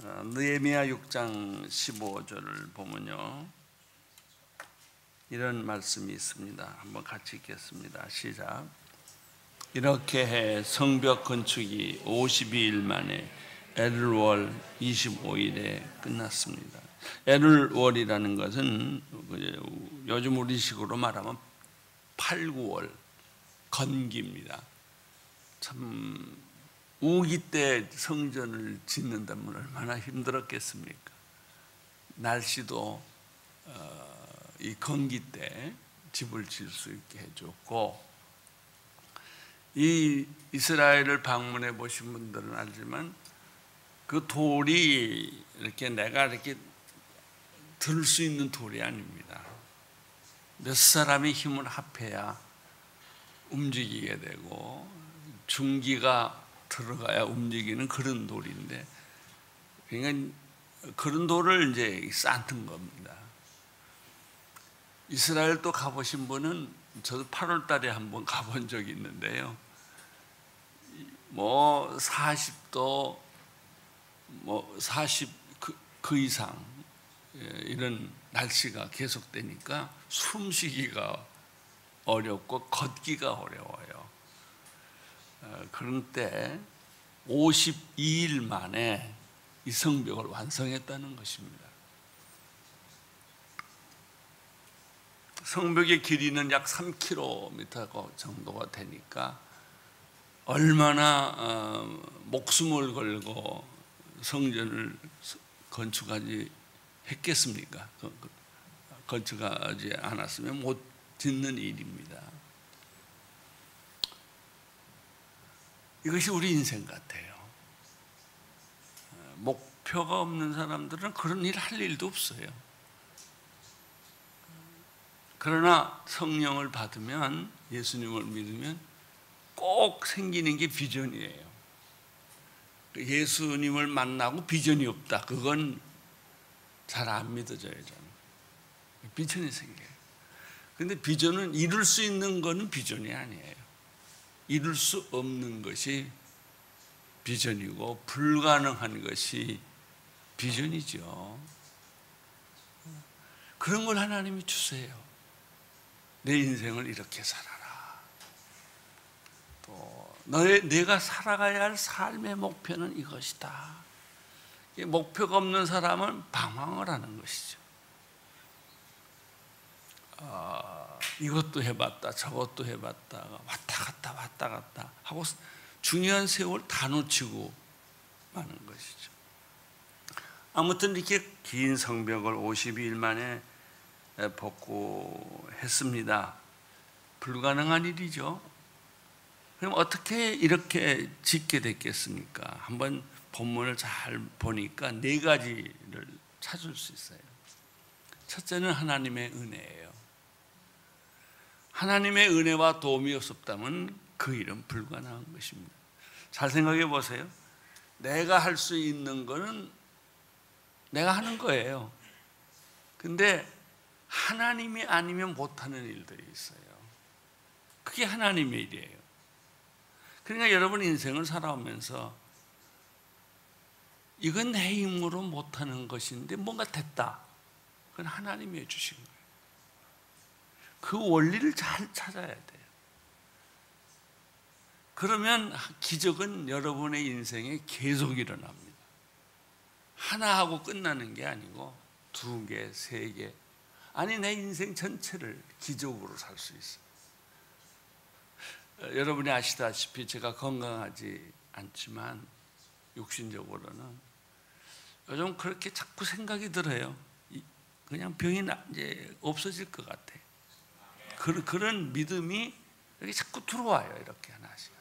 느헤미야 6장 15절을 보면요, 이런 말씀이 있습니다. 한번 같이 읽겠습니다. 시작. 이렇게 해 성벽 건축이 52일 만에 엘룰월 25일에 끝났습니다. 엘룰월이라는 것은 요즘 우리식으로 말하면 8, 9월 건기입니다. 참 우기 때 성전을 짓는다면 얼마나 힘들었겠습니까? 날씨도 이 건기 때 집을 지을 수 있게 해줬고, 이 이스라엘을 방문해 보신 분들은 알지만 그 돌이 이렇게 내가 이렇게 들 수 있는 돌이 아닙니다. 몇 사람이 힘을 합해야 움직이게 되고 중기가 들어가야 움직이는 그런 돌인데, 그러니까 그런 돌을 이제 쌓는 겁니다. 이스라엘 또 가보신 분은, 저도 8월 달에 한번 가본 적이 있는데요, 뭐 40도, 뭐 40 그 이상 이런 날씨가 계속되니까 숨쉬기가 어렵고 걷기가 어려워요. 그런 때 52일 만에 이 성벽을 완성했다는 것입니다. 성벽의 길이는 약 3km 정도가 되니까 얼마나 목숨을 걸고 성전을 건축하지 했겠습니까? 건축하지 않았으면 못 짓는 일입니다. 이것이 우리 인생 같아요. 목표가 없는 사람들은 그런 일 할 일도 없어요. 그러나 성령을 받으면, 예수님을 믿으면 꼭 생기는 게 비전이에요. 예수님을 만나고 비전이 없다, 그건 잘 안 믿어져요. 저는 비전이 생겨요. 그런데 비전은 이룰 수 있는 거는 비전이 아니에요. 이룰 수 없는 것이 비전이고 불가능한 것이 비전이죠. 그런 걸 하나님이 주세요. 내 인생을 이렇게 살아라. 또 내가 살아가야 할 삶의 목표는 이것이다. 목표가 없는 사람은 방황을 하는 것이죠. 이것도 해봤다 저것도 해봤다가 왔다 갔다 하고 중요한 세월 다 놓치고 마는 것이죠. 아무튼 이렇게 긴 성벽을 52일 만에 복구했습니다. 불가능한 일이죠. 그럼 어떻게 이렇게 짓게 됐겠습니까? 한번 본문을 잘 보니까 네 가지를 찾을 수 있어요. 첫째는 하나님의 은혜예요. 하나님의 은혜와 도움이 없었다면 그 일은 불가능한 것입니다. 잘 생각해 보세요. 내가 할 수 있는 거는 내가 하는 거예요. 근데 하나님이 아니면 못하는 일들이 있어요. 그게 하나님의 일이에요. 그러니까 여러분 인생을 살아오면서 이건 내 힘으로 못하는 것인데 뭔가 됐다, 그건 하나님이 해주신 거예요. 그 원리를 잘 찾아야 돼요. 그러면 기적은 여러분의 인생에 계속 일어납니다. 하나 하고 끝나는 게 아니고 2개, 3개, 아니 내 인생 전체를 기적으로 살 수 있어요. 여러분이 아시다시피 제가 건강하지 않지만 육신적으로는 요즘 그렇게 자꾸 생각이 들어요. 그냥 병이 이제 없어질 것 같아. 그런 믿음이 이렇게 자꾸 들어와요. 이렇게 하나씩.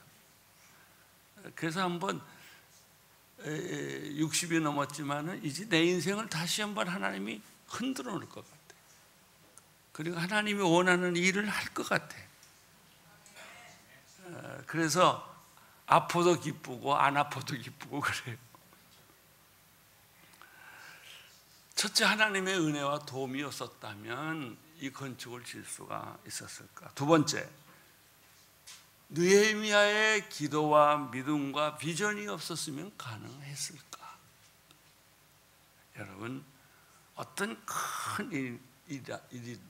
그래서 한번 60이 넘었지만은 이제 내 인생을 다시 한번 하나님이 흔들어 놓을 것 같아. 그리고 하나님이 원하는 일을 할 것 같아. 그래서 아파도 기쁘고 안 아파도 기쁘고 그래요. 첫째, 하나님의 은혜와 도움이 없었다면 이 건축을 질 수가 있었을까? 두 번째, 느헤미야의 기도와 믿음과 비전이 없었으면 가능했을까? 여러분, 어떤 큰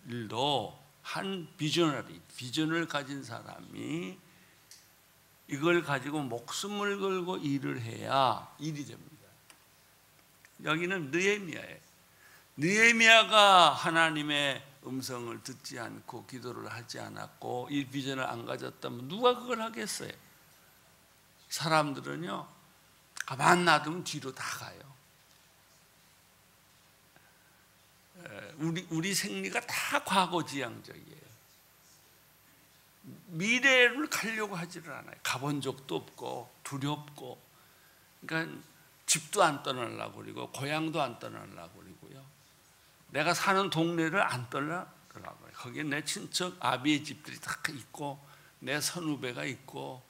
일도 한 비전을 가진 사람이 이걸 가지고 목숨을 걸고 일을 해야 일이 됩니다. 여기는 느헤미야예요. 느헤미야가 하나님의 음성을 듣지 않고 기도를 하지 않았고 이 비전을 안 가졌다면 누가 그걸 하겠어요? 사람들은요, 가만 놔두면 뒤로 다 가요. 우리 생리가 다 과거지향적이에요. 미래를 가려고 하지를 않아요. 가본 적도 없고 두렵고, 그러니까 집도 안 떠나려고 그러고 고향도 안 떠나려고 그러고요. 내가 사는 동네를 안 떠나려고 해요. 거기에 내 친척 아비의 집들이 다 있고 내 선후배가 있고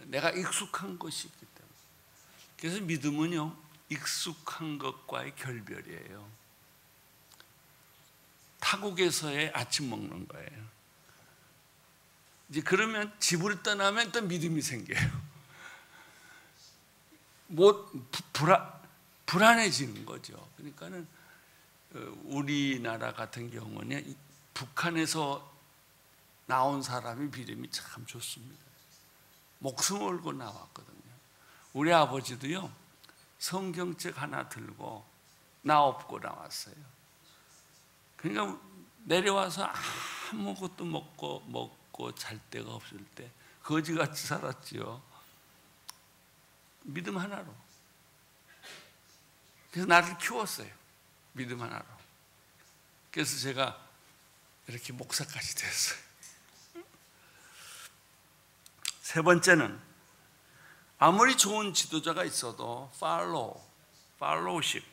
내가 익숙한 것이 있기 때문에. 그래서 믿음은요, 익숙한 것과의 결별이에요. 타국에서의 아침 먹는 거예요. 이제 그러면 집을 떠나면 또 믿음이 생겨요. 불안해지는 거죠. 그러니까는 우리나라 같은 경우는 북한에서 나온 사람이 믿음이 참 좋습니다. 목숨 걸고 나왔거든요. 우리 아버지도요, 성경책 하나 들고 나 업고 나왔어요. 그러니까 내려와서 아무것도 먹고 잘 데가 없을 때 거지같이 살았지요. 믿음 하나로. 그래서 나를 키웠어요. 믿음 하나로. 그래서 제가 이렇게 목사까지 됐어요. 세 번째는, 아무리 좋은 지도자가 있어도 팔로우십,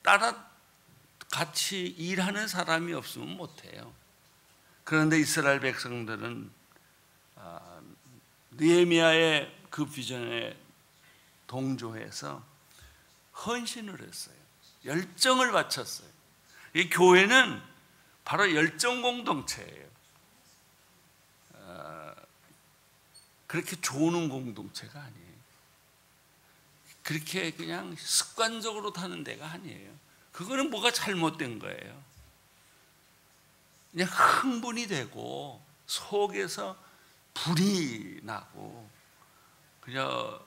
따라 같이 일하는 사람이 없으면 못해요. 그런데 이스라엘 백성들은 느헤미야의 그 비전에 동조해서 헌신을 했어요. 열정을 바쳤어요. 이 교회는 바로 열정 공동체예요. 그렇게 조는 공동체가 아니에요. 그렇게 그냥 습관적으로 타는 데가 아니에요. 그거는 뭐가 잘못된 거예요. 그냥 흥분이 되고 속에서 불이 나고 그냥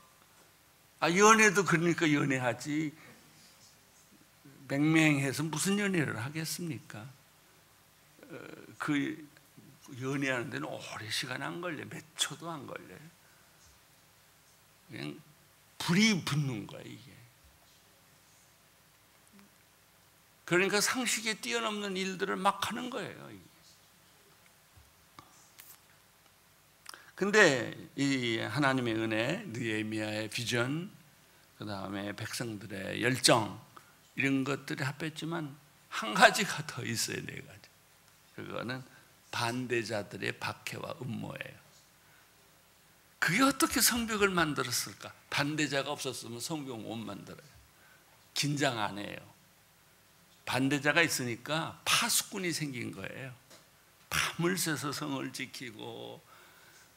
연애도 그러니까 연애하지 맹맹해서 무슨 연애를 하겠습니까? 그 연애하는 데는 오래 시간 안 걸려요. 몇 초도 안 걸려요. 그냥 불이 붙는 거예요, 이게. 그러니까 상식에 뛰어넘는 일들을 막 하는 거예요. 근데 이 하나님의 은혜, 느헤미야의 비전, 그 다음에 백성들의 열정, 이런 것들이 합했지만 한 가지가 더 있어요. 네 가지. 그거는 반대자들의 박해와 음모예요. 그게 어떻게 성벽을 만들었을까? 반대자가 없었으면 성벽 못 만들어요. 긴장 안 해요. 반대자가 있으니까 파수꾼이 생긴 거예요. 밤을 새서 성을 지키고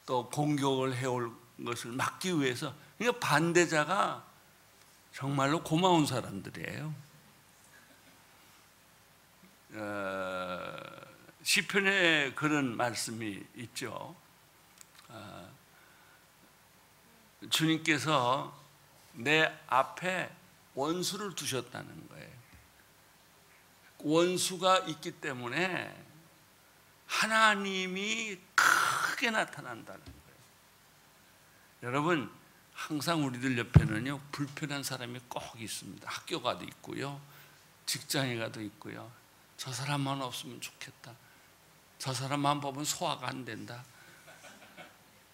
또 공격을 해올 것을 막기 위해서. 그러니까 반대자가 정말로 고마운 사람들이에요. 시편에 그런 말씀이 있죠. 주님께서 내 앞에 원수를 두셨다는 거예요. 원수가 있기 때문에 하나님이 크게 나타난다는 거예요. 여러분, 항상 우리들 옆에는요, 불편한 사람이 꼭 있습니다. 학교 가도 있고요, 직장에 가도 있고요. 저 사람만 없으면 좋겠다. 저 사람만 보면 소화가 안 된다.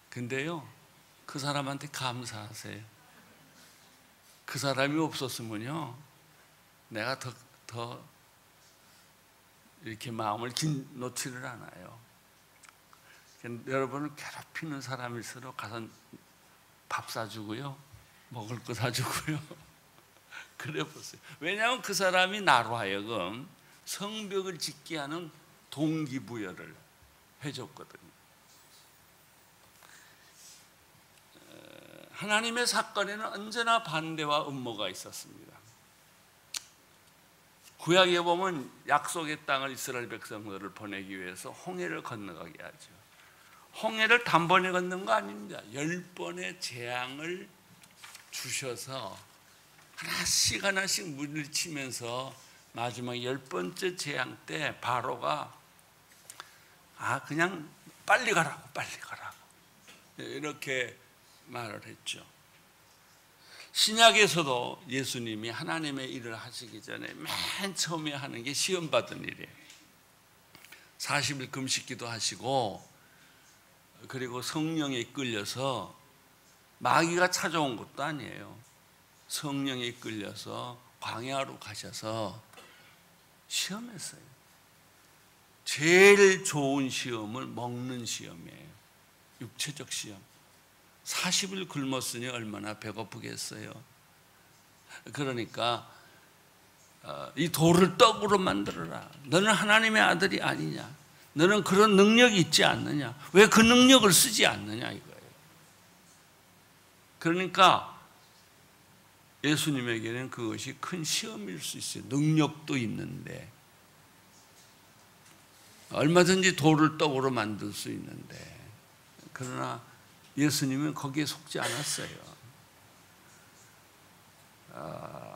근데요, 그 사람한테 감사하세요. 그 사람이 없었으면요, 내가 더 이렇게 마음을 놓지를 않아요. 여러분을 괴롭히는 사람일수록 가서 밥 사주고요, 먹을 거 사주고요. 그래 보세요. 왜냐하면 그 사람이 나로 하여금 성벽을 짓게 하는 동기부여를 해줬거든요. 하나님의 사건에는 언제나 반대와 음모가 있었습니다. 구약에 보면 약속의 땅을 이스라엘 백성들을 보내기 위해서 홍해를 건너가게 하죠. 홍해를 단번에 걷는 거 아닙니다. 10번의 재앙을 주셔서 하나씩 하나씩 물리치면서 마지막 10번째 재앙 때 바로가 그냥 빨리 가라고 이렇게 말을 했죠. 신약에서도 예수님이 하나님의 일을 하시기 전에 맨 처음에 하는 게 시험받은 일이에요. 40일 금식기도 하시고, 그리고 성령에 이끌려서 마귀가 찾아온 것도 아니에요. 성령에 이끌려서 광야로 가셔서 시험했어요. 제일 좋은 시험을 먹는 시험이에요. 육체적 시험. 40일 굶었으니 얼마나 배고프겠어요. 그러니까 이 돌을 떡으로 만들어라. 너는 하나님의 아들이 아니냐? 너는 그런 능력이 있지 않느냐? 왜 그 능력을 쓰지 않느냐 이거예요. 그러니까 예수님에게는 그것이 큰 시험일 수 있어요. 능력도 있는데, 얼마든지 돌을 떡으로 만들 수 있는데, 그러나 예수님은 거기에 속지 않았어요.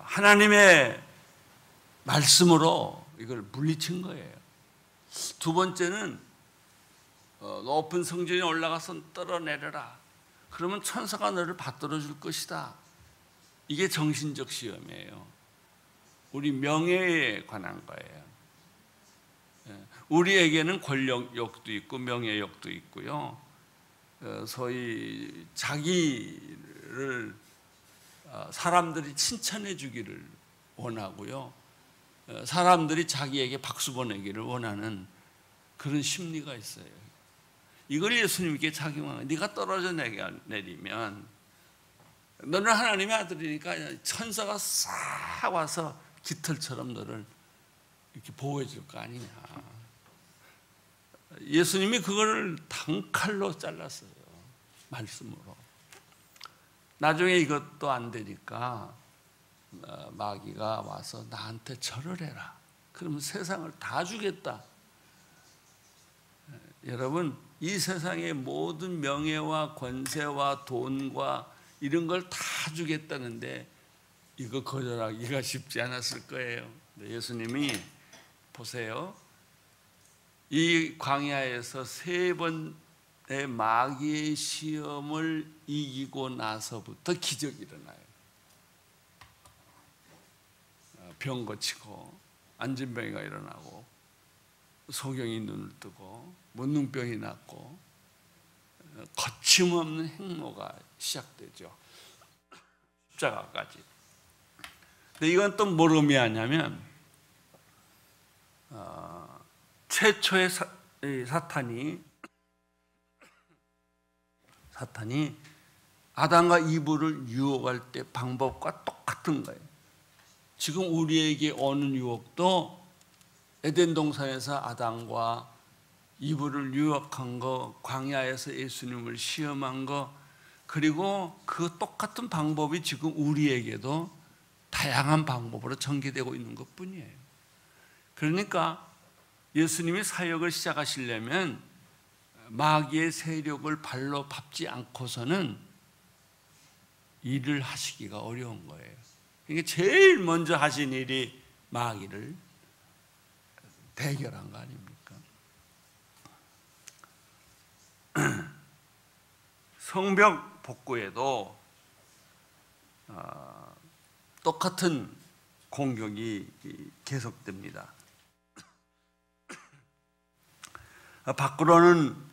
하나님의 말씀으로 이걸 물리친 거예요. 두 번째는 높은 성전에 올라가서 떨어내려라. 그러면 천사가 너를 받들어 줄 것이다. 이게 정신적 시험이에요. 우리 명예에 관한 거예요. 우리에게는 권력욕도 있고 명예욕도 있고요. 소위 자기를 사람들이 칭찬해 주기를 원하고요. 사람들이 자기에게 박수 보내기를 원하는 그런 심리가 있어요. 이걸 예수님께 작용하고, 네가 떨어져 내리면 너는 하나님의 아들이니까 천사가 싹 와서 깃털처럼 너를 이렇게 보호해 줄 거 아니냐. 예수님이 그걸 단칼로 잘랐어요. 말씀으로. 나중에 이것도 안 되니까 마귀가 와서 나한테 절을 해라. 그러면 세상을 다 주겠다. 여러분, 이 세상의 모든 명예와 권세와 돈과 이런 걸 다 주겠다는데 이거 거절하기가 쉽지 않았을 거예요. 예수님이 보세요. 이 광야에서 3번의 마귀의 시험을 이기고 나서부터 기적이 일어나요. 병 고치고 안진병이가 일어나고 소경이 눈을 뜨고 문둥병이 낫고 거침없는 행로가 시작되죠. 십자가까지. 근데 이건 또 뭘 의미하냐면 최초의 사탄이 아담과 이브를 유혹할 때 방법과 똑같은 거예요. 지금 우리에게 오는 유혹도 에덴 동산에서 아담과 이브를 유혹한 거, 광야에서 예수님을 시험한 거, 그리고 그 똑같은 방법이 지금 우리에게도 다양한 방법으로 전개되고 있는 것뿐이에요. 그러니까 예수님이 사역을 시작하시려면 마귀의 세력을 발로 밟지 않고서는 일을 하시기가 어려운 거예요. 그러니까 제일 먼저 하신 일이 마귀를 대결한 거 아닙니까? 성벽 복구에도 똑같은 공격이 계속됩니다. 밖으로는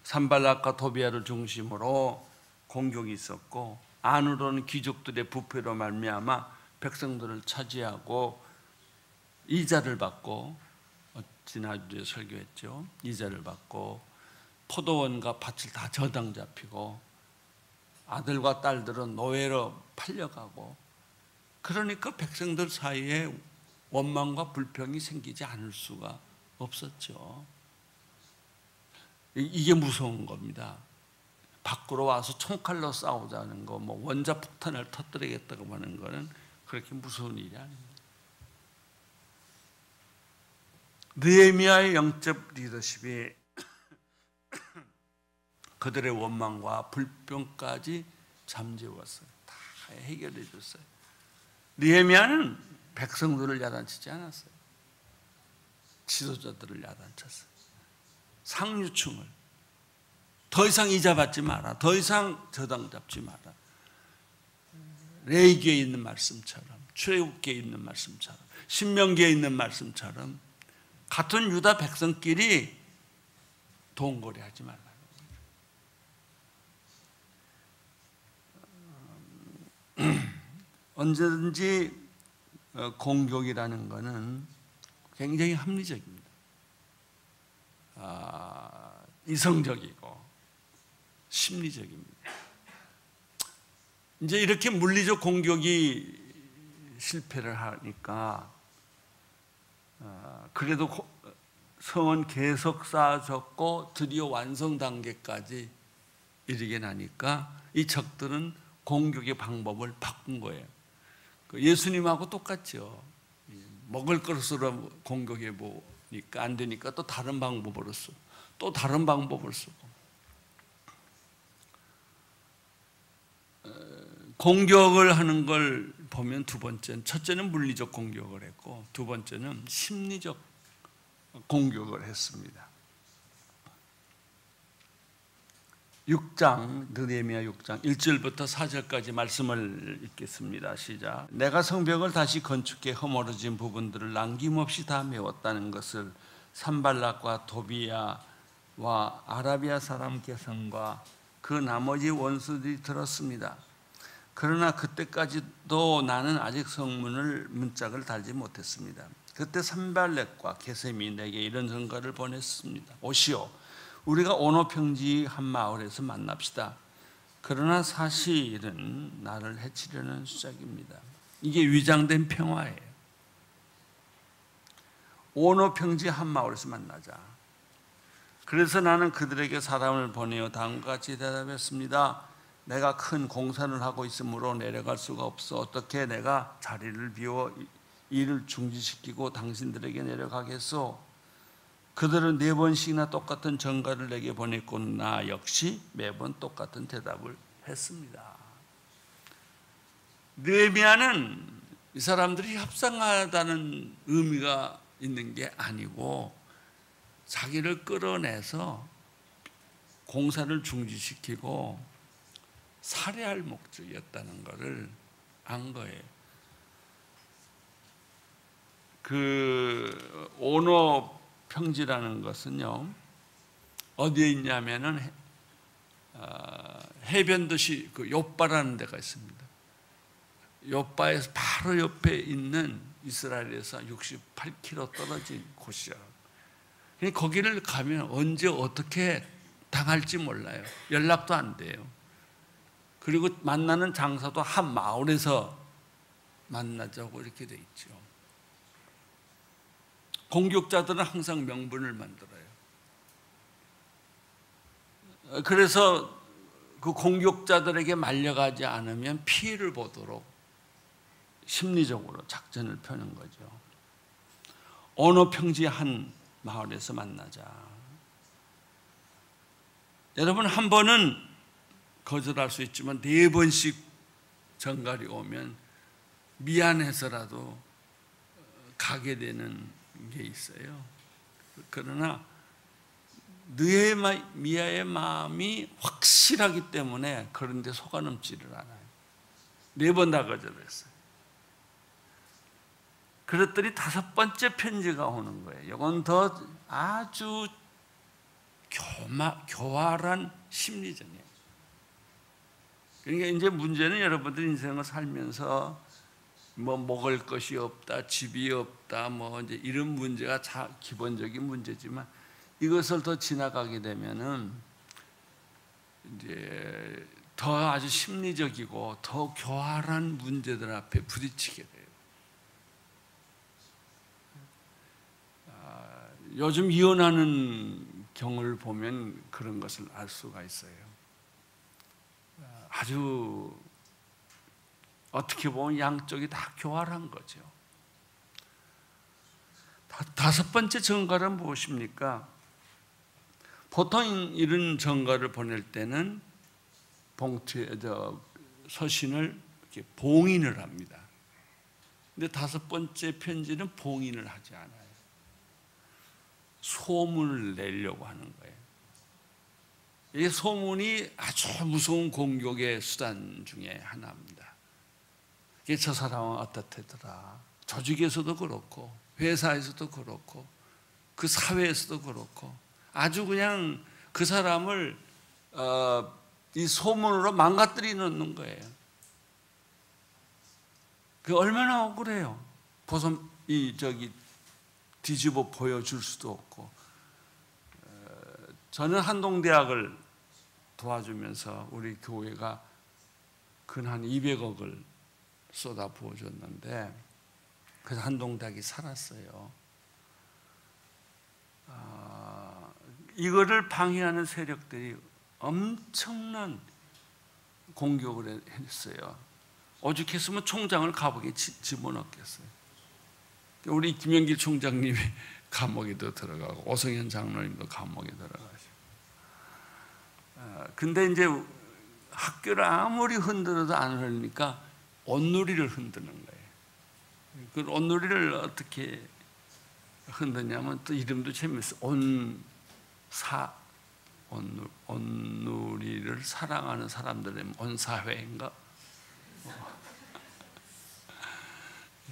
산발락과 도비아를 중심으로 공격이 있었고, 안으로는 귀족들의 부패로 말미암아 백성들을 차지하고 이자를 받고, 지난주에 설교했죠. 이자를 받고 포도원과 밭을 다 저당 잡히고 아들과 딸들은 노예로 팔려가고, 그러니까 백성들 사이에 원망과 불평이 생기지 않을 수가 없었죠. 이게 무서운 겁니다. 밖으로 와서 총칼로 싸우자는 거, 뭐 원자폭탄을 터뜨리겠다고 하는 거는 그렇게 무서운 일이 아닙니다. 느헤미야의 영적 리더십이 그들의 원망과 불평까지 잠재웠어요. 다 해결해 줬어요. 느헤미야는 백성들을 야단치지 않았어요. 지도자들을 야단쳤어요. 상류층을 더 이상 이자 받지 마라. 더 이상 저당 잡지 마라. 레위기에 있는 말씀처럼, 출애굽기에 있는 말씀처럼, 신명기에 있는 말씀처럼 같은 유다 백성끼리 돈거래하지 말라. 언제든지 공격이라는 것은 굉장히 합리적입니다. 이성적이고 심리적입니다. 이제 이렇게 물리적 공격이 실패를 하니까 그래도 성은 계속 쌓아졌고 드디어 완성 단계까지 이르게 나니까 이 적들은 공격의 방법을 바꾼 거예요. 예수님하고 똑같죠. 먹을 것으로 공격해 보니까 안 되니까 또 다른 방법으로 쓰고 또 다른 방법을 쓰고. 공격을 하는 걸 보면 두 번째는, 첫째는 물리적 공격을 했고 두 번째는 심리적 공격을 했습니다. 6장, 느헤미야 6장 1절부터 4절까지 말씀을 읽겠습니다. 시작. 내가 성벽을 다시 건축해 허물어진 부분들을 남김없이 다 메웠다는 것을 산발락과 도비야와 아라비아 사람 게성과 그 나머지 원수들이 들었습니다. 그러나 그때까지도 나는 아직 성문을 문짝을 달지 못했습니다. 그때 산발락과 게셈이 내게 이런 전가를 보냈습니다. 오시오, 우리가 오노평지 한 마을에서 만납시다. 그러나 사실은 나를 해치려는 수작입니다. 이게 위장된 평화예요. 오노평지 한 마을에서 만나자. 그래서 나는 그들에게 사람을 보내어 다음과 같이 대답했습니다. 내가 큰 공사를 하고 있으므로 내려갈 수가 없어. 어떻게 내가 자리를 비워 일을 중지시키고 당신들에게 내려가겠소? 그들은 4번씩이나 똑같은 전가를 내게 보냈고 나 역시 매번 똑같은 대답을 했습니다. 느헤미야는 이 사람들이 협상하다는 의미가 있는 게 아니고 자기를 끌어내서 공사를 중지시키고 살해할 목적이었다는 것을 안 거예요. 그 오노 평지라는 것은요, 어디에 있냐면은 해변 도시 그 욥바라는 데가 있습니다. 욥바에서 바로 옆에 있는 이스라엘에서 68km 떨어진 곳이야. 거기를 가면 언제 어떻게 당할지 몰라요. 연락도 안 돼요. 그리고 만나는 장소도 한 마을에서 만나자고 이렇게 돼 있죠. 공격자들은 항상 명분을 만들어요. 그래서 그 공격자들에게 말려가지 않으면 피해를 보도록 심리적으로 작전을 펴는 거죠. 어느 평지 한 마을에서 만나자. 여러분, 한 번은 거절할 수 있지만 4번씩 전갈이 오면 미안해서라도 가게 되는 게 있어요. 그러나 느헤미야의 마음이 확실하기 때문에 그런데 속아넘지를 않아요. 4번 다 거절했어요. 그랬더니 5번째 편지가 오는 거예요. 이건 더 아주 교활한 심리전이에요. 그러니까 이제 문제는 여러분들 인생을 살면서 뭐 먹을 것이 없다, 집이 없다, 뭐 이제 이런 문제가 기본적인 문제지만 이것을 더 지나가게 되면은 이제 더 아주 심리적이고 더 교활한 문제들 앞에 부딪히게 돼요. 요즘 이혼하는 경우를 보면 그런 것을 알 수가 있어요. 아주 어떻게 보면 양쪽이 다 교활한 거죠. 다섯 번째 전가는 무엇입니까? 보통 이런 전가를 보낼 때는 서신을 이렇게 봉인을 합니다. 근데 다섯 번째 편지는 봉인을 하지 않아요. 소문을 내려고 하는 거예요. 이 소문이 아주 무서운 공격의 수단 중에 하나입니다. 저 사람은 어떻더라. 조직에서도 그렇고 회사에서도 그렇고 그 사회에서도 그렇고 아주 그냥 그 사람을 이 소문으로 망가뜨리는 거예요. 그 얼마나 억울해요. 뒤집어 보여줄 수도 없고. 저는 한동대학을 도와주면서 우리 교회가 근 한 200억을 쏟아 부어줬는데 그래서 한동대학이 살았어요. 이거를 방해하는 세력들이 엄청난 공격을 했어요. 오죽했으면 총장을 감옥에 집어넣겠어요. 우리 김영길 총장님이 감옥에도 들어가고 오성현 장로님도 감옥에 들어가시고. 근데 이제 학교를 아무리 흔들어도 안 흐르니까 온누리를 흔드는 거예요. 그 온누리를 어떻게 흔드냐면 또 이름도 재밌어. 온누리를 사랑하는 사람들의 온사회인가?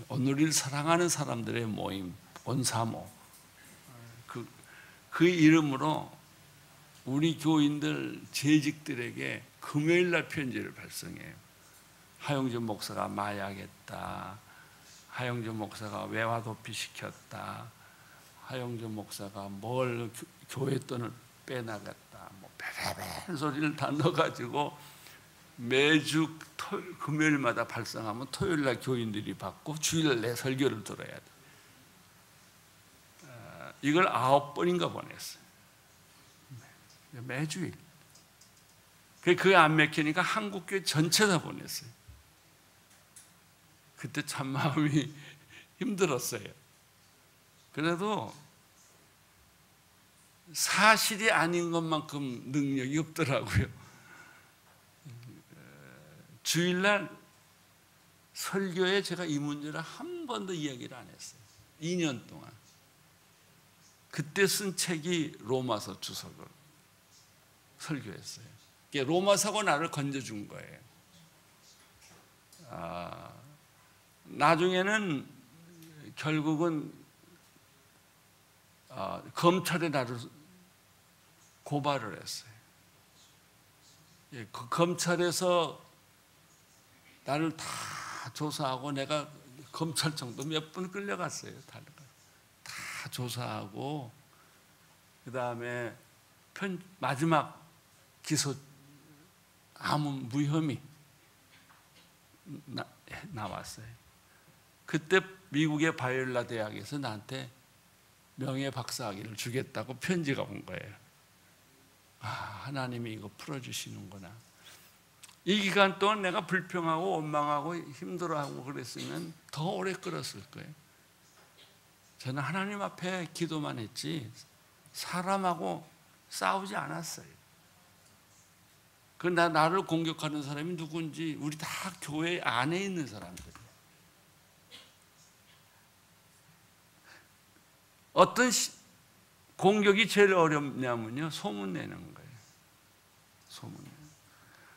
온누리를 사랑하는 사람들의 모임, 온사모. 그 이름으로 우리 교인들 재직들에게 금요일날 편지를 발송해요. 하용준 목사가 마약했다. 하용준 목사가 외화 도피시켰다. 하용준 목사가 뭘 교회 돈을 빼나갔다. 뭐 베레베 소리를 다 넣어가지고 매주 금요일마다 발송하면 토요일날 교인들이 받고 주일날 내 설교를 들어야 돼. 이걸 9번인가 보냈어요. 매주일. 그게 안 맥히니까 한국교회 전체 다 보냈어요. 그때 참 마음이 힘들었어요. 그래도 사실이 아닌 것만큼 능력이 없더라고요. 주일날 설교에 제가 이 문제를 한 번도 이야기를 안 했어요. 2년 동안. 그때 쓴 책이 로마서 주석을 설교했어요. 로마서가 나를 건져준 거예요. 나중에는 결국은 검찰에 나를 고발을 했어요. 그 검찰에서 나를 다 조사하고 내가 검찰청도 몇 번 끌려갔어요. 다 조사하고 그 다음에 마지막 기소 아무 무혐의 나왔어요. 그때 미국의 바이올라 대학에서 나한테 명예 박사학위를 주겠다고 편지가 온 거예요. 하나님이 이거 풀어주시는구나. 이 기간 동안 내가 불평하고 원망하고 힘들어하고 그랬으면 더 오래 끌었을 거예요. 저는 하나님 앞에 기도만 했지 사람하고 싸우지 않았어요. 나를 공격하는 사람이 누군지 우리 다 교회 안에 있는 사람들이에요. 어떤 공격이 제일 어렵냐면요, 소문내는 거예요.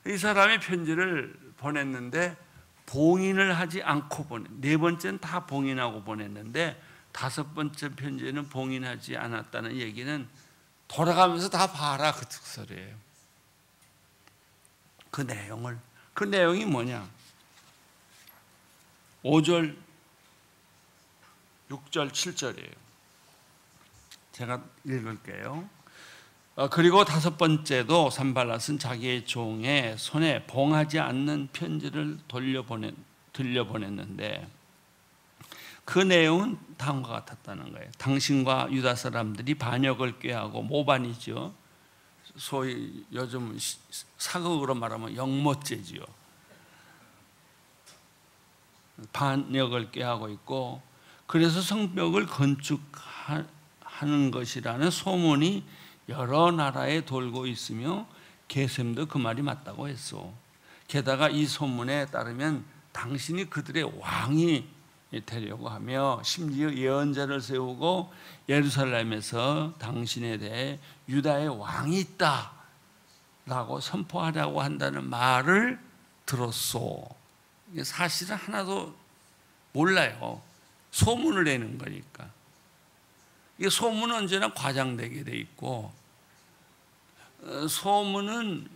이 사람이 편지를 보냈는데 봉인을 하지 않고 네 번째는 다 봉인하고 보냈는데 다섯 번째 편지는 봉인하지 않았다는 얘기는 돌아가면서 다 봐라 그 특설이에요. 그 내용이 뭐냐? 5절, 6절, 7절이에요. 제가 읽을게요. 그리고 다섯 번째도 산발랏은 자기의 종의 손에 봉하지 않는 편지를 들려보냈는데 그 내용은 다음과 같았다는 거예요. 당신과 유다 사람들이 반역을 꾀하고 모반이죠. 소위 요즘 사극으로 말하면 영모죄지요. 반역을 꾀하고 있고 그래서 성벽을 건축하는 것이라는 소문이 여러 나라에 돌고 있으며 게셈도 그 말이 맞다고 했소. 게다가 이 소문에 따르면 당신이 그들의 왕이 되려고 하며 심지어 예언자를 세우고 예루살렘에서 당신에 대해 유다의 왕이 있다 라고 선포하려고 한다는 말을 들었소. 사실은 하나도 몰라요. 소문을 내는 거니까. 이게 소문은 언제나 과장되게 돼 있고, 소문은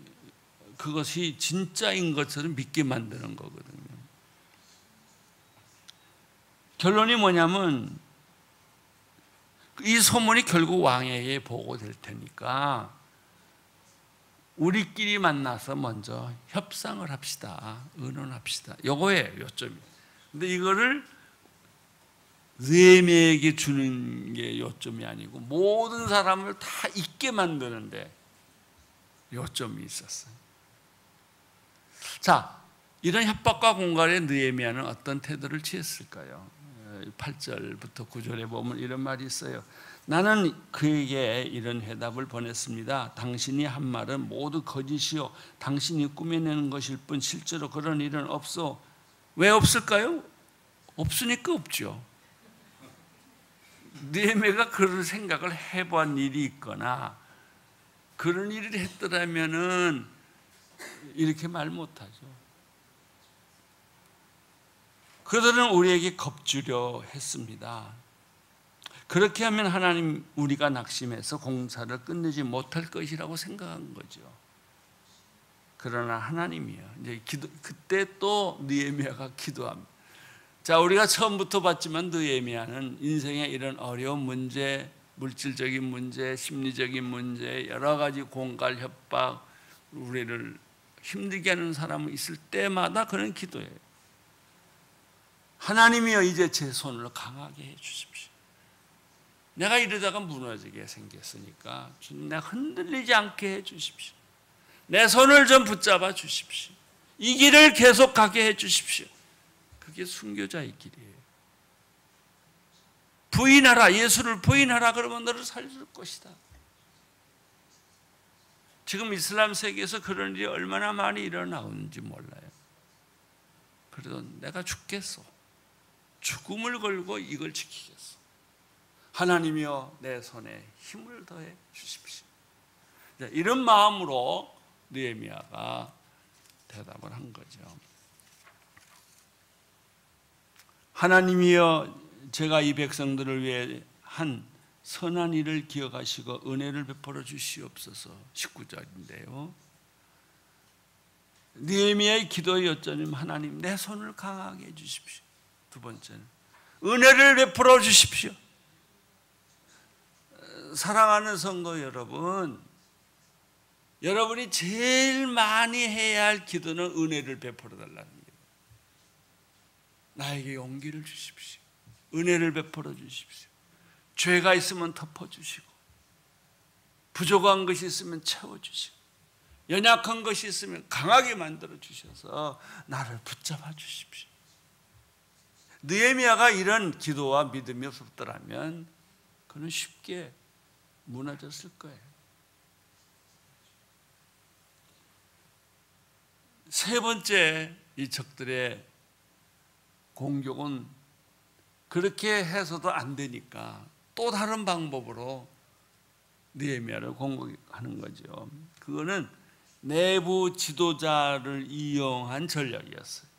그것이 진짜인 것처럼 믿게 만드는 거거든요. 결론이 뭐냐면 이 소문이 결국 왕에게 보고될 테니까 우리끼리 만나서 먼저 협상을 합시다. 의논합시다. 요거예요, 요점이. 근데 이거를 느헤미야에게 주는 게 요점이 아니고 모든 사람을 다 잊게 만드는데 요점이 있었어요. 자, 이런 협박과 공갈에 느헤미야는 어떤 태도를 취했을까요? 8절부터 9절에 보면 이런 말이 있어요. 나는 그에게 이런 해답을 보냈습니다. 당신이 한 말은 모두 거짓이요 당신이 꾸며내는 것일 뿐 실제로 그런 일은 없어. 왜 없을까요? 없으니까 없죠. 느헤미야가 그런 생각을 해본 일이 있거나 그런 일을 했더라면은 이렇게 말 못하죠. 그들은 우리에게 겁주려 했습니다. 그렇게 하면 하나님 우리가 낙심해서 공사를 끝내지 못할 것이라고 생각한 거죠. 그러나 하나님이요. 이제 그때 또 느헤미야가 기도합니다. 자, 우리가 처음부터 봤지만 느헤미야는 인생의 이런 어려운 문제, 물질적인 문제, 심리적인 문제, 여러 가지 공갈, 협박, 우리를 힘들게 하는 사람이 있을 때마다 그런 기도해요. 하나님이여 이제 제 손을 강하게 해 주십시오. 내가 이러다가 무너지게 생겼으니까 주님 내가 흔들리지 않게 해 주십시오. 내 손을 좀 붙잡아 주십시오. 이 길을 계속 가게 해 주십시오. 그게 순교자의 길이에요. 부인하라, 예수를 부인하라 그러면 너를 살릴 것이다. 지금 이슬람 세계에서 그런 일이 얼마나 많이 일어나는지 몰라요. 그래도 내가 죽겠어. 죽음을 걸고 이걸 지키겠어. 하나님이여 내 손에 힘을 더해 주십시오. 이런 마음으로 느헤미야가 대답을 한 거죠. 하나님이여 제가 이 백성들을 위해 한 선한 일을 기억하시고 은혜를 베풀어 주시옵소서. 19절인데요. 느헤미야의 기도의 요점은 하나님 내 손을 강하게 해 주십시오. 두 번째는 은혜를 베풀어 주십시오. 사랑하는 성도 여러분, 여러분이 제일 많이 해야 할 기도는 은혜를 베풀어 달라는 거예요. 나에게 용기를 주십시오. 은혜를 베풀어 주십시오. 죄가 있으면 덮어주시고 부족한 것이 있으면 채워주시고 연약한 것이 있으면 강하게 만들어 주셔서 나를 붙잡아 주십시오. 느헤미야가 이런 기도와 믿음이 없었더라면 그는 쉽게 무너졌을 거예요. 세 번째 이 적들의 공격은 그렇게 해서도 안 되니까 또 다른 방법으로 느헤미야를 공격하는 거죠. 그거는 내부 지도자를 이용한 전략이었어요.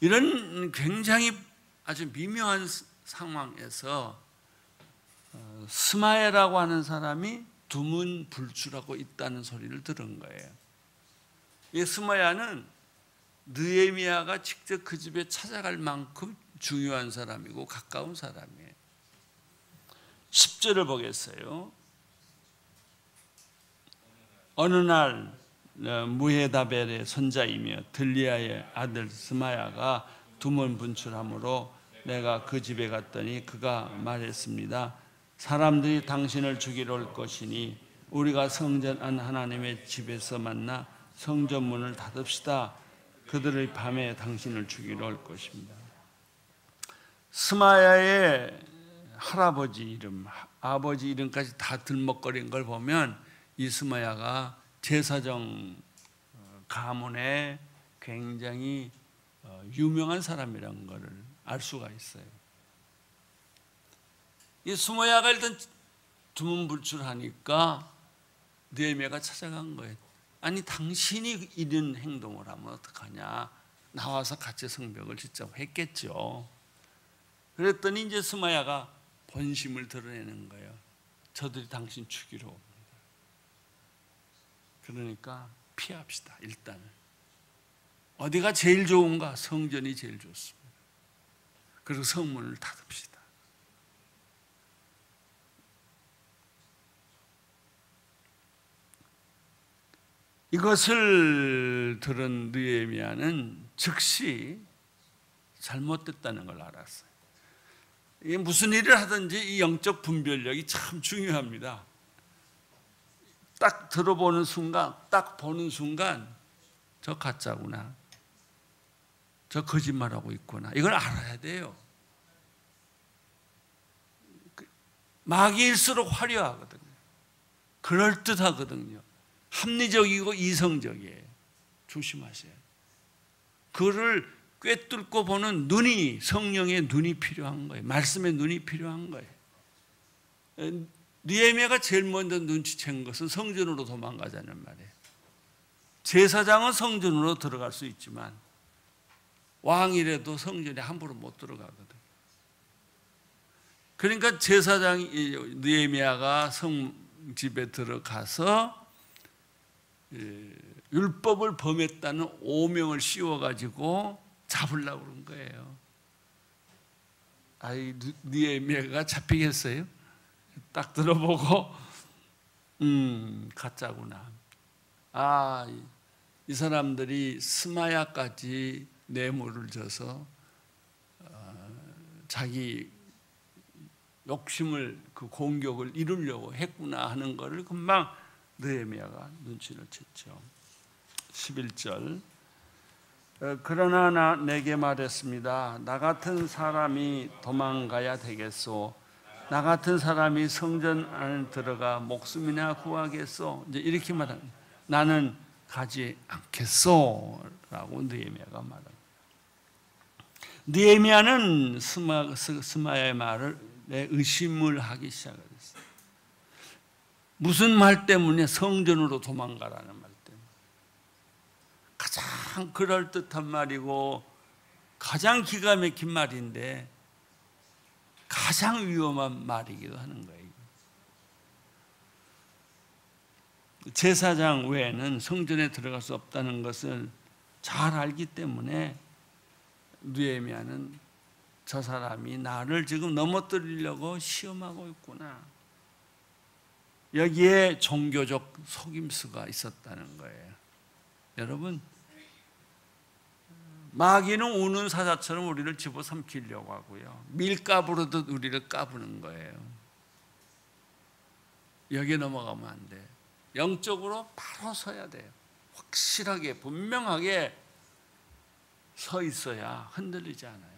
이런 굉장히 아주 미묘한 상황에서 스마야라고 하는 사람이 두문불출하고 있다는 소리를 들은 거예요. 이 스마야는 느헤미야가 직접 그 집에 찾아갈 만큼 중요한 사람이고 가까운 사람이에요. 10절을 보겠어요. 어느 날 무헤다벨의 손자이며 들리아의 아들 스마야가 두문 분출함으로 내가 그 집에 갔더니 그가 말했습니다. 사람들이 당신을 죽이러 올 것이니 우리가 성전한 하나님의 집에서 만나 성전 문을 닫읍시다. 그들의 밤에 당신을 죽이러 올 것입니다. 스마야의 할아버지 이름, 아버지 이름까지 다 들먹거린 걸 보면 이 스마야가 제사정 가문의 굉장히 유명한 사람이라는 것을 알 수가 있어요. 이 스마야가 일단 두문불출하니까 느헤미야가 찾아간 거예요. 아니 당신이 이런 행동을 하면 어떡하냐. 나와서 같이 성벽을 짓자고 했겠죠. 그랬더니 이제 스마야가 본심을 드러내는 거예요. 저들이 당신 죽이러 옵니다. 그러니까 피합시다. 일단은 어디가 제일 좋은가? 성전이 제일 좋습니다. 그리고 성문을 닫읍시다. 이것을 들은 느헤미야는 즉시 잘못됐다는 걸 알았어요. 이게 무슨 일을 하든지 이 영적 분별력이 참 중요합니다. 딱 들어보는 순간, 딱 보는 순간 저 가짜구나, 저 거짓말하고 있구나, 이걸 알아야 돼요. 마귀일수록 화려하거든요. 그럴듯하거든요. 합리적이고 이성적이에요. 조심하세요. 그를 꿰뚫고 보는 눈이, 성령의 눈이 필요한 거예요. 말씀의 눈이 필요한 거예요. 느헤미야가 제일 먼저 눈치챈 것은 성전으로 도망가자는 말이에요. 제사장은 성전으로 들어갈 수 있지만 왕이라도 성전에 함부로 못 들어가거든요. 그러니까 제사장이 느헤미야가 성집에 들어가서 율법을 범했다는 오명을 씌워가지고 잡으려고 그런 거예요. 아이, 느헤미야가 잡히겠어요? 딱 들어보고 가짜구나. 아, 이 사람들이 스마야까지 뇌물을 줘서 자기 욕심을, 그 공격을 이루려고 했구나 하는 것을 금방 느헤미야가 눈치를 챘죠. 11절. 그러나 내게 말했습니다. 나 같은 사람이 도망가야 되겠소. 나 같은 사람이 성전 안에 들어가 목숨이나 구하겠소. 이제 이렇게 말합니다. 나는 가지 않겠소 라고 느헤미야가 말합니다. 느헤미야는 스마야의 말을 의심을 하기 시작했어요. 무슨 말 때문에? 성전으로 도망가라는 말 때문에. 가장 그럴듯한 말이고 가장 기가 막힌 말인데 가장 위험한 말이기도 하는 거예요. 제사장 외에는 성전에 들어갈 수 없다는 것을 잘 알기 때문에 느헤미야는 저 사람이 나를 지금 넘어뜨리려고 시험하고 있구나. 여기에 종교적 속임수가 있었다는 거예요. 여러분, 마귀는 우는 사자처럼 우리를 집어삼키려고 하고요. 밀가부로도 우리를 까부는 거예요. 여기에 넘어가면 안 돼. 영적으로 바로 서야 돼요. 확실하게 분명하게 서 있어야 흔들리지 않아요.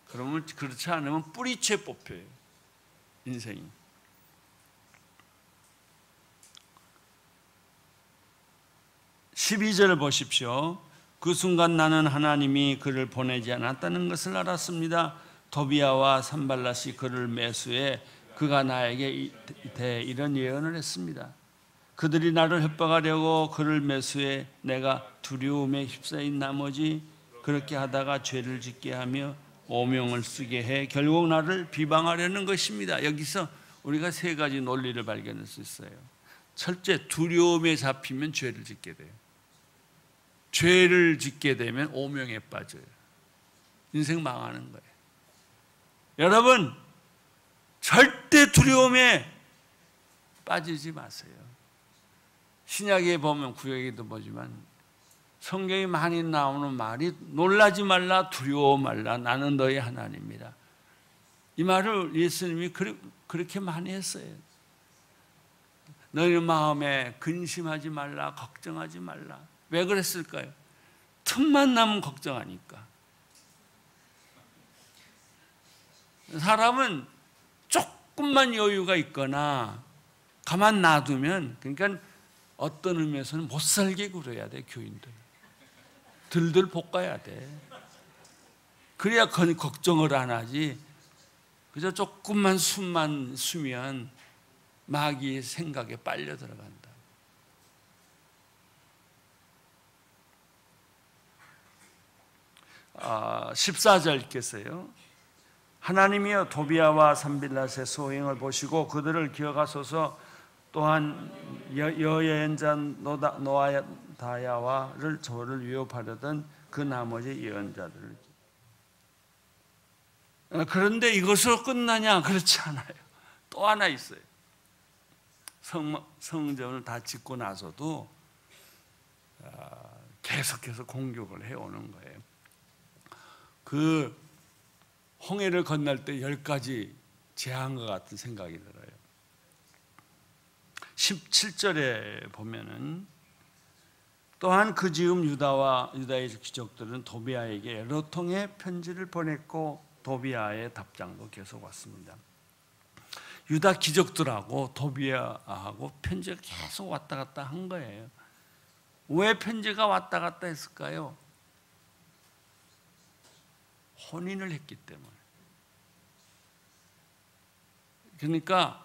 그러면 그렇지 않으면 뿌리채 뽑혀요. 인생이. 12절 보십시오. 그 순간 나는 하나님이 그를 보내지 않았다는 것을 알았습니다. 도비야와 산발랏이 그를 매수해 그가 나에게 이런 예언을 했습니다. 그들이 나를 협박하려고 그를 매수해 내가 두려움에 휩싸인 나머지 그렇게 하다가 죄를 짓게 하며 오명을 쓰게 해 결국 나를 비방하려는 것입니다. 여기서 우리가 세 가지 논리를 발견할 수 있어요. 첫째, 두려움에 잡히면 죄를 짓게 돼요. 죄를 짓게 되면 오명에 빠져요. 인생 망하는 거예요. 여러분, 절대 두려움에 빠지지 마세요. 신약에 보면, 구약에도 보지만 성경이 많이 나오는 말이 놀라지 말라, 두려워 말라, 나는 너의 하나님이라. 이 말을 예수님이 그렇게 많이 했어요. 너희 마음에 근심하지 말라, 걱정하지 말라. 왜 그랬을까요? 틈만 나면 걱정하니까. 사람은 조금만 여유가 있거나 가만 놔두면, 그러니까 어떤 의미에서는 못 살게 굴어야 돼. 교인들 들들 볶아야 돼. 그래야 걱정을 안 하지. 그저 조금만 숨만 쉬면 마귀의 생각에 빨려 들어간다. 아, 14절께서요. 하나님이여 도비아와 산빌랏의 소행을 보시고 그들을 기억하소서. 또한 여예언자 노아다야와를 저를 위협하려던 그 나머지 예언자들을. 그런데 이것으로 끝나냐? 그렇지 않아요. 또 하나 있어요. 성전을 다 짓고 나서도 계속해서 공격을 해오는 거예요. 그 홍해를 건널 때 10가지 재앙과 같은 생각이 들어요. 17절에 보면은 또한 그 즈음 유다의 귀족들은 도비아에게 여러 통의 편지를 보냈고 도비아의 답장도 계속 왔습니다. 유다 귀족들하고 도비아하고 편지가 계속 왔다 갔다 한 거예요. 왜 편지가 왔다 갔다 했을까요? 혼인을 했기 때문에. 그러니까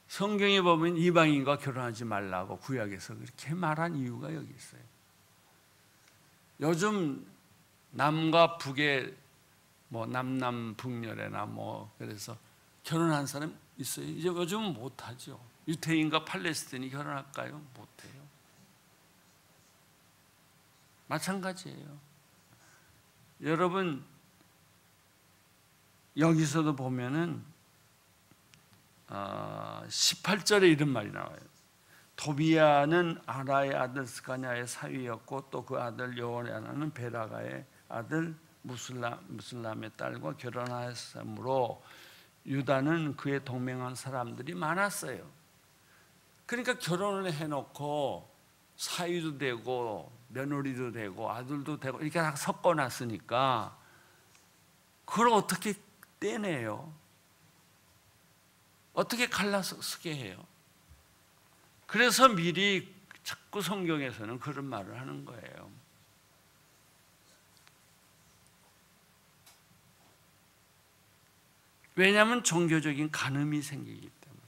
성경에 보면 이방인과 결혼하지 말라고 구약에서 그렇게 말한 이유가 여기 있어요. 요즘 남과 북의 남남북열애나 그래서 결혼한 사람 있어요? 이제 요즘은 못하죠. 유태인과 팔레스틴이 결혼할까요? 못해요. 마찬가지예요. 여러분 여기서도 보면은 18절에 이런 말이 나와요. 도비아는 아라의 아들 스가냐의 사위였고 또 그 아들 여호야나는 베라가의 아들 무슬람의 딸과 결혼하였으므로 유다는 그의 동맹한 사람들이 많았어요. 그러니까 결혼을 해놓고 사위도 되고 며느리도 되고 아들도 되고 이렇게 다 섞어놨으니까 그걸 어떻게 떼내요? 어떻게 갈라서 쓰게 해요? 그래서 미리 자꾸 성경에서는 그런 말을 하는 거예요. 왜냐하면 종교적인 간음이 생기기 때문에.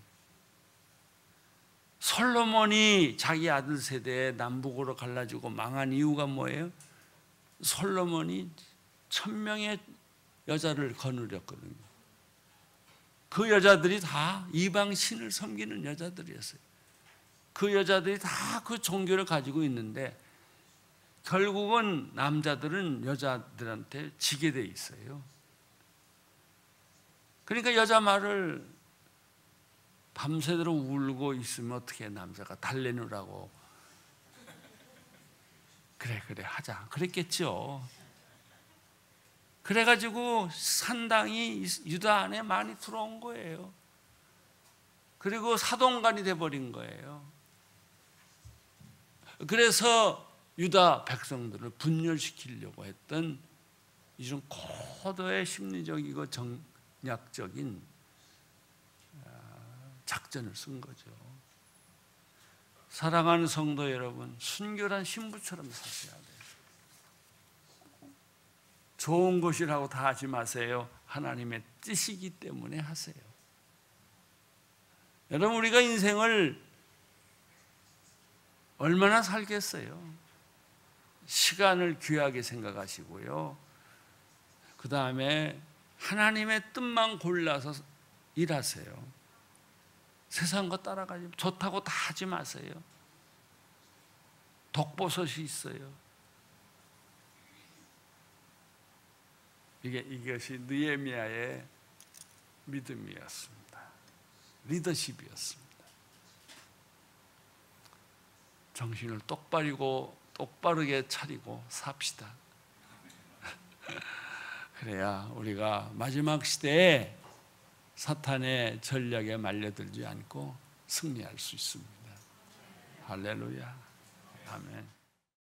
솔로몬이 자기 아들 세대에 남북으로 갈라지고 망한 이유가 뭐예요? 솔로몬이 1000명의 여자를 거느렸거든요. 그 여자들이 다 이방 신을 섬기는 여자들이었어요. 그 여자들이 다 그 종교를 가지고 있는데 결국은 남자들은 여자들한테 지게 돼 있어요. 그러니까 여자 말을 밤새도록 울고 있으면 어떻게 남자가 달래느라고 그래 하자 그랬겠죠. 그래가지고 산당이 유다 안에 많이 들어온 거예요. 그리고 사동간이 돼버린 거예요. 그래서 유다 백성들을 분열시키려고 했던 이런 고도의 심리적이고 정략적인 작전을 쓴 거죠. 사랑하는 성도 여러분, 순결한 신부처럼 사셔야 돼요. 좋은 것이라고 다 하지 마세요. 하나님의 뜻이기 때문에 하세요. 여러분, 우리가 인생을 얼마나 살겠어요? 시간을 귀하게 생각하시고요. 그 다음에 하나님의 뜻만 골라서 일하세요. 세상 거 따라가지, 좋다고 다 하지 마세요. 독버섯이 있어요. 이것이 느헤미야의 믿음이었습니다. 리더십이었습니다. 정신을 똑바르게 차리고 삽시다. 그래야 우리가 마지막 시대에 사탄의 전략에 말려들지 않고 승리할 수 있습니다. 할렐루야. 아멘.